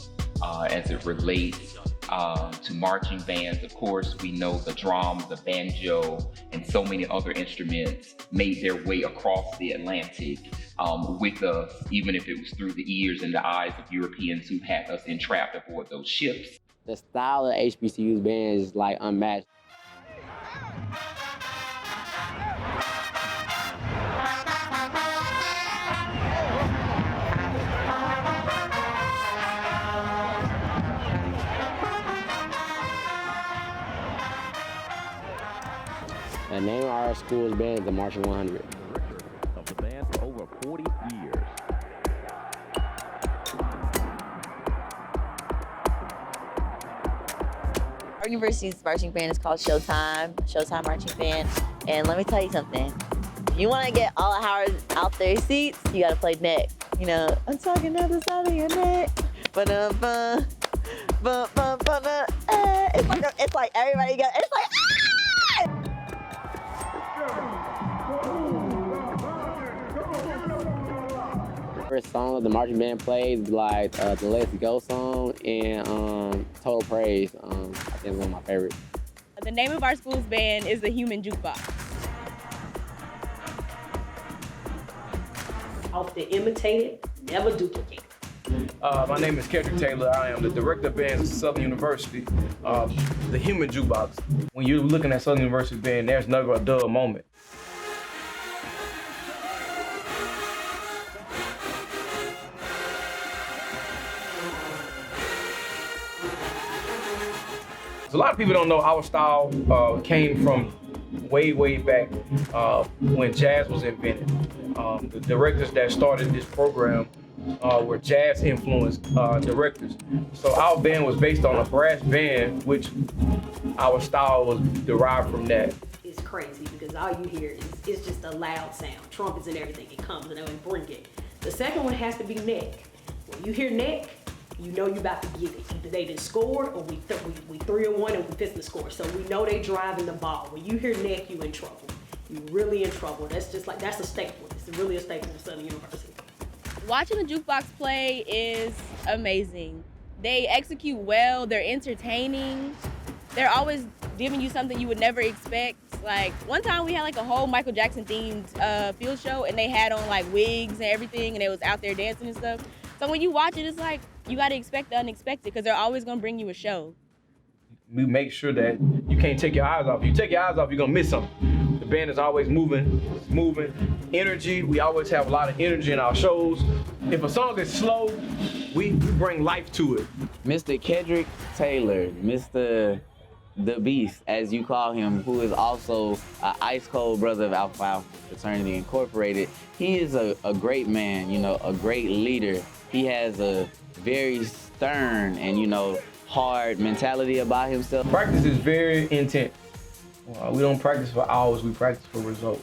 as it relates to marching bands. Of course, we know the drum, the banjo, and so many other instruments made their way across the Atlantic with us, even if it was through the ears and the eyes of Europeans who had us entrapped aboard those ships. The style of HBCU's band is unmatched. The name of our school's band is the Marching 100. Of the band for over 40 years. Our university's marching band is called Showtime Marching Band. And let me tell you something. If you want to get all of Howard out their seats, you got to play neck. I'm talking at the side of your neck. It's like everybody got. It's like. First song of the marching band plays the Let's Go song and Total Praise. I think it's one of my favorites. But the name of our school's band is the Human Jukebox. Often imitated, never duplicated. My name is Kendrick Taylor. I am the director of bands at Southern University, the Human Jukebox. When you're looking at Southern University band, there's never a dull moment. So a lot of people don't know our style came from way back when jazz was invented. The directors that started this program were jazz influenced directors. So our band was based on a brass band, which our style was derived from that. It's crazy because all you hear is just a loud sound. Trumpets and everything, it comes and they bring it. The second one has to be neck. When you hear neck, you know you about to get it. Either they done scored or we 3-1 and we fist the score. So we know they driving the ball. When you hear neck, you in trouble. You really in trouble. That's a staple. It's really a staple of Southern University. Watching the Jukebox play is amazing. They execute well, they're entertaining. They're always giving you something you would never expect. Like one time we had like a whole Michael Jackson themed field show and they had on like wigs and everything and they was out there dancing and stuff. So when you watch it, it's like, you gotta expect the unexpected because they're always gonna bring you a show. We make sure that you can't take your eyes off. If you take your eyes off, you're gonna miss something. The band is always moving. Energy, we always have a lot of energy in our shows. If a song is slow, we bring life to it. Mr. Kendrick Taylor, Mr. The Beast, as you call him, who is also an ice cold brother of Alpha Alpha Fraternity Incorporated. He is a great man, you know, a great leader. He has a very stern and, hard mentality about himself. Practice is very intense. We don't practice for hours, we practice for results.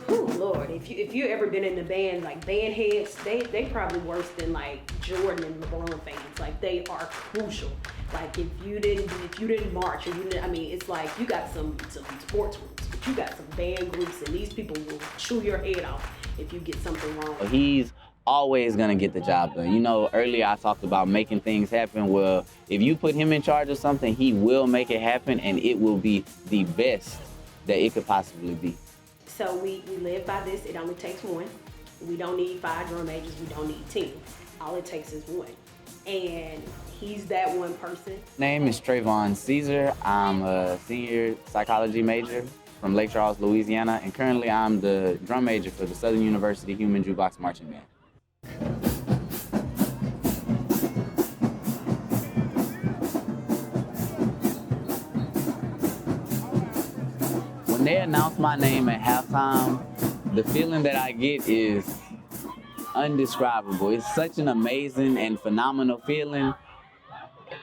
Oh Lord, if you ever been in the band, like band heads, they probably worse than like Jordan and LeBron fans. Like they are crucial. Like if you didn't march or it's like you got some sports groups, but you got some band groups and these people will chew your head off if you get something wrong. He's always gonna get the job done. Earlier I talked about making things happen. Well, if you put him in charge of something, he will make it happen and it will be the best that it could possibly be. So we live by this, it only takes one. We don't need 5 drum majors, we don't need 10. All it takes is one. And he's that one person. Name is Trayvon Caesar. I'm a senior psychology major from Lake Charles, Louisiana, and currently I'm the drum major for the Southern University Human Jukebox Marching Band. When they announce my name at halftime, the feeling that I get is undescribable. It's such an amazing and phenomenal feeling.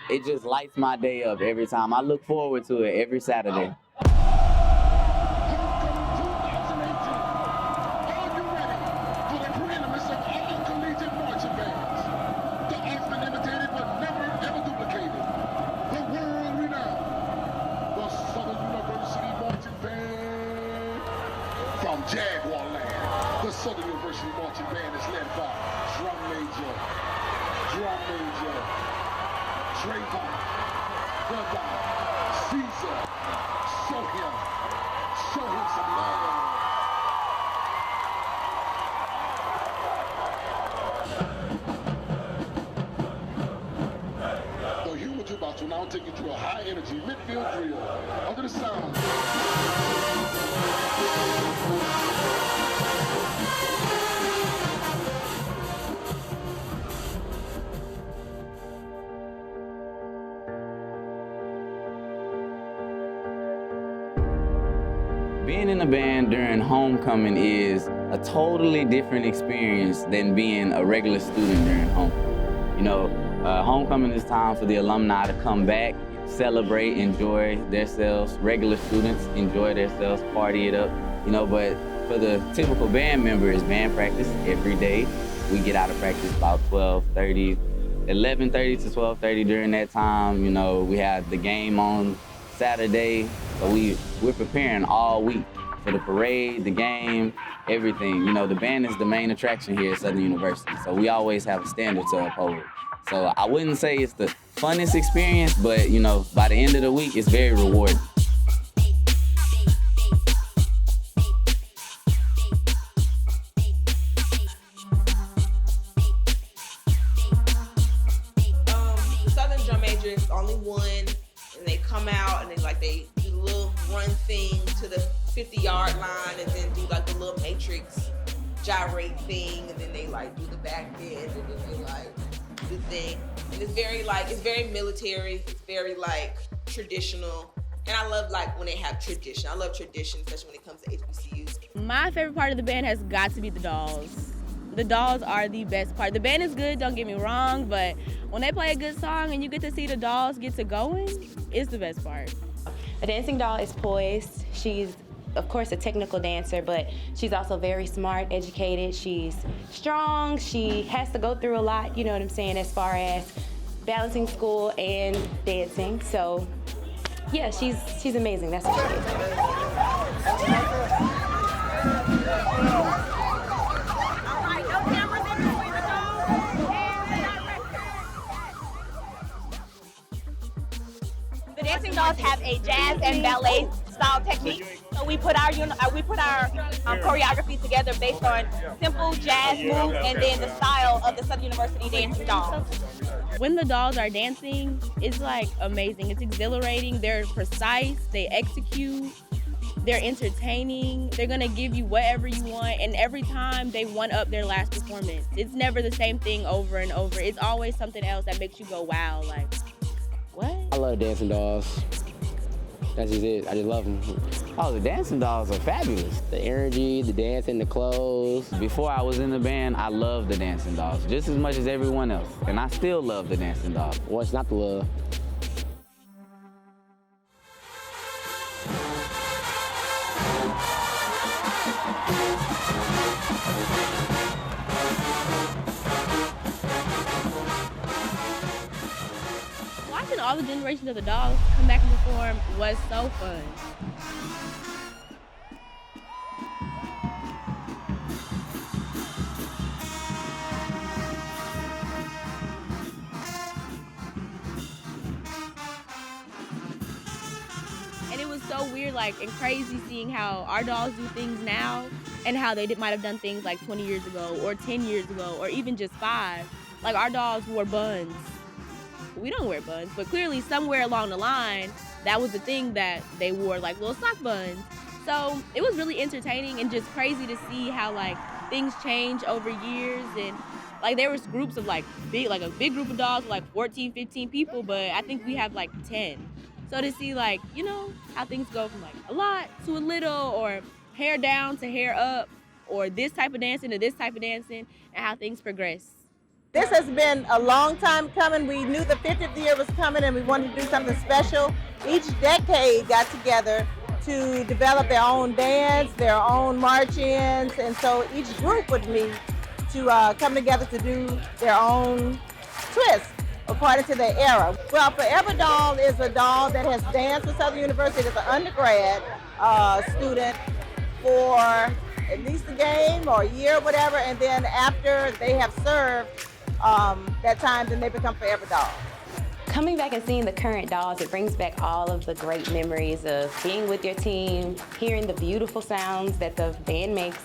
It just lights my day up every time. I look forward to it every Saturday. Southern University Marching Band is led by drum major, Trayvon, brother, Caesar. Show him some love. The Human Jukebox will now take you to a high energy midfield drill under the sound. Being in a band during homecoming is a totally different experience than being a regular student during homecoming. Homecoming is time for the alumni to come back, celebrate, enjoy themselves. Regular students enjoy themselves, party it up, but for the typical band member, it's band practice every day. We get out of practice about 11:30 to 12:30 during that time. We have the game on Saturday, so we're preparing all week for the parade, the game, everything. You know, the band is the main attraction here at Southern University, so we always have a standard to uphold. So I wouldn't say it's the funnest experience, but you know, by the end of the week, it's very rewarding. The Southern drum major is only one, and they come out and they do the little run thing to the 50-yard line, and then do like the little matrix gyrate thing, and then they like do the back bend, and then they like do the thing. And it's very military. It's very like traditional. And I love like when they have tradition. I love tradition, especially when it comes to HBCUs. My favorite part of the band has got to be the dolls. The dolls are the best part. The band is good, don't get me wrong, but when they play a good song and you get to see the dolls get to going, it's the best part. A dancing doll is poised. She's, of course, a technical dancer, but she's also very smart, educated. She's strong. She has to go through a lot, you know what I'm saying, as far as balancing school and dancing. So, yeah, she's amazing. That's what she is. The dancing dolls have a jazz and ballet style technique. So we put our choreography together based on simple jazz moves and then the style of the Southern University dancing dolls. When the dolls are dancing, it's like amazing. It's exhilarating. They're precise. They execute. They're entertaining. They're gonna give you whatever you want, and every time they one-up their last performance. It's never the same thing over and over. It's always something else that makes you go, wow, like, what? I love dancing dolls. That's just it. I just love them. Oh, the dancing dolls are fabulous. The energy, the dancing, the clothes. Before I was in the band, I loved the dancing dolls just as much as everyone else. And I still love the dancing dolls. What's not to love? Watching all the generations of the dolls come back and perform was so fun. And it was so weird, like, and crazy seeing how our dolls do things now and how they might have done things like 20 years ago or 10 years ago or even just 5. Like, our dolls wore buns. We don't wear buns, but clearly somewhere along the line, that was the thing that they wore, like little sock buns. So it was really entertaining and just crazy to see how like things change over years. And like there was groups of like a big group of dolls with like 14, 15 people, but I think we have like 10. So to see like, you know, how things go from like a lot to a little, or hair down to hair up, or this type of dancing to this type of dancing, and how things progress. This has been a long time coming. We knew the 50th year was coming and we wanted to do something special. Each decade got together to develop their own dance, their own march-ins, and so each group would meet to come together to do their own twist according to their era. Well, Forever Doll is a doll that has danced with Southern University as an undergrad student for at least a game or a year or whatever, and then after they have served that time, then they become Forever Dolls. Coming back and seeing the current dolls, it brings back all of the great memories of being with your team, hearing the beautiful sounds that the band makes,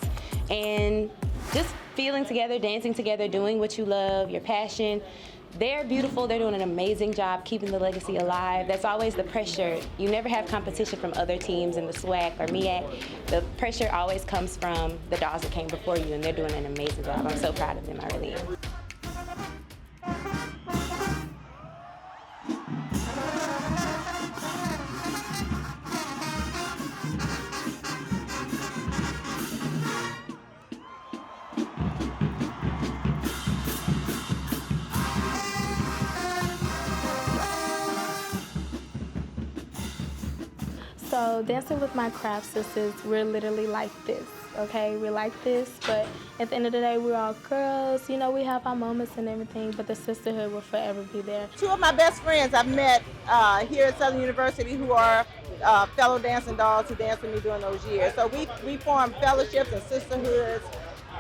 and just feeling together, dancing together, doing what you love, your passion. They're beautiful. They're doing an amazing job keeping the legacy alive. That's always the pressure. You never have competition from other teams in the SWAC or MEAC. The pressure always comes from the dolls that came before you, and they're doing an amazing job. I'm so proud of them. I really am. So dancing with my craft sisters, we're literally like this, okay? We're like this, but at the end of the day, we're all girls. You know, we have our moments and everything, but the sisterhood will forever be there. Two of my best friends I've met here at Southern University who are fellow dancing dolls who danced with me during those years. So we formed fellowships and sisterhoods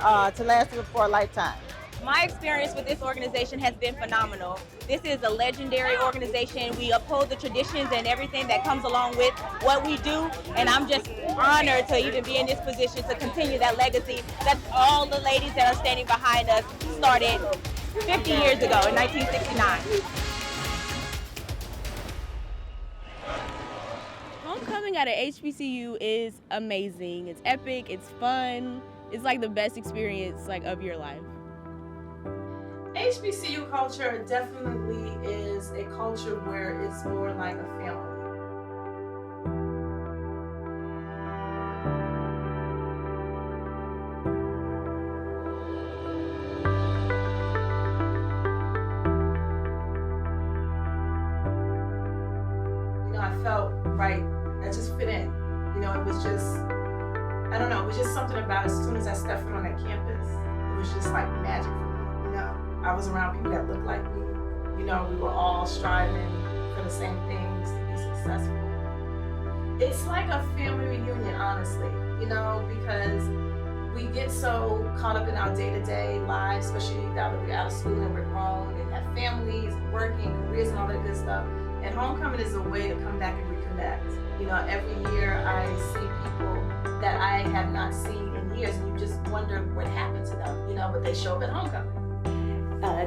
to last for a lifetime. My experience with this organization has been phenomenal. This is a legendary organization. We uphold the traditions and everything that comes along with what we do, and I'm just honored to even be in this position to continue that legacy that all the ladies that are standing behind us started 50 years ago in 1969. Homecoming at a HBCU is amazing. It's epic, it's fun. It's like the best experience like of your life. HBCU culture definitely is a culture where it's more like a family. You know, I felt right. I just fit in. You know, it was just, I don't know, it was just something about as soon as I stepped foot on that campus, it was just like magic for me, you know. I was around people that looked like me. You know, we were all striving for the same things to be successful. It's like a family reunion, honestly, you know, because we get so caught up in our day-to-day lives, especially now that we're out of school and we're grown and have families, working, careers, and all that good stuff. And homecoming is a way to come back and reconnect. You know, every year I see people that I have not seen in years, and you just wonder what happened to them, you know, but they show up at homecoming.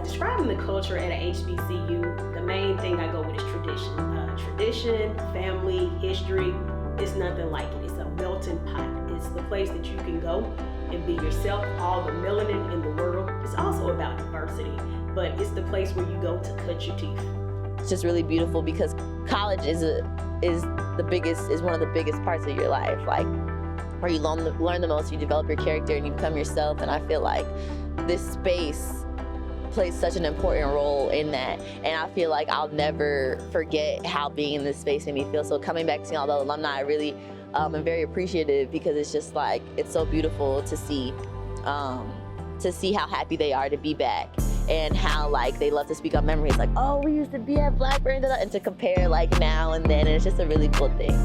Describing the culture at a HBCU, the main thing I go with is tradition. Tradition, family, history, it's nothing like it. It's a melting pot. It's the place that you can go and be yourself, all the melanin in the world. It's also about diversity, but it's the place where you go to cut your teeth. It's just really beautiful because college is one of the biggest parts of your life, like where you learn the most, you develop your character and you become yourself. And I feel like this space plays such an important role in that, and I feel like I'll never forget how being in this space made me feel. So coming back to all the alumni, I really am very appreciative because it's just like, it's so beautiful to see how happy they are to be back and how like they love to speak on memories, like, oh, we used to be at Blackburn, and to compare like now and then, and it's just a really cool thing.